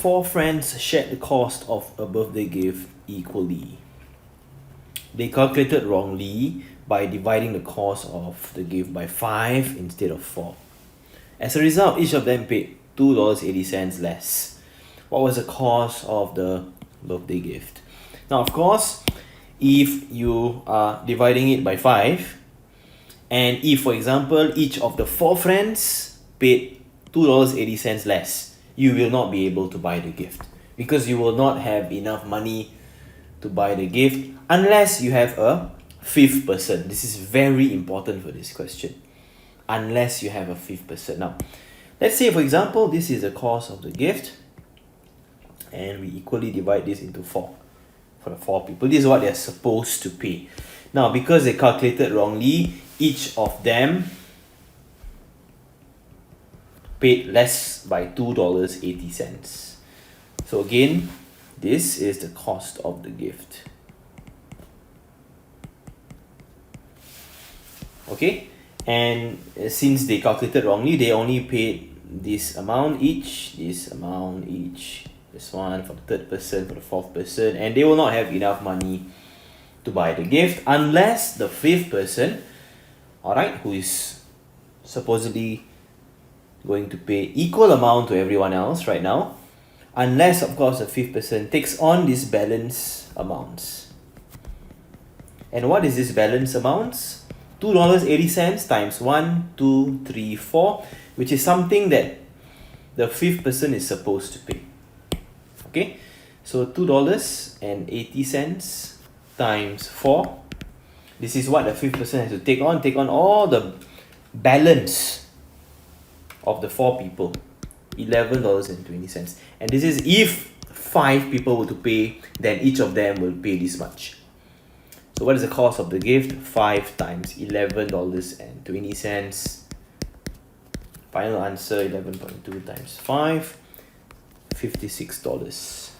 4 friends shared the cost of a birthday gift equally. They calculated wrongly by dividing the cost of the gift by 5 instead of 4. As a result, each of them paid $2.80 less. What was the cost of the birthday gift? Now, of course, if you are dividing it by 5, and if, for example, each of the 4 friends paid $2.80 less, you will not be able to buy the gift because you will not have enough money to buy the gift unless you have a 5th person. This is very important for this question. Unless you have a 5th person. Now, let's say, for example, this is the cost of the gift, and we equally divide this into 4 for the 4 people. This is what they're supposed to pay. Now, because they calculated wrongly, each of them paid less by $2.80. So again, this is the cost of the gift. Okay, and since they calculated wrongly, they only paid this amount each, this one for the 3rd person, for the 4th person, and they will not have enough money to buy the gift unless the 5th person, alright, who is supposedly going to pay equal amount to everyone else right now, unless of course the 5th person takes on these balance amounts. And what is this balance amounts? $2.80 times 1, 2, 3, 4, which is something that the 5th person is supposed to pay. Okay, so $2.80 times 4. This is what the 5th person has to take on all the balance of the 4 people, $11.20. And this is if 5 people were to pay, then each of them will pay this much. So what is the cost of the gift? 5 times $11.20. Final answer, 11.2 times 5, $56.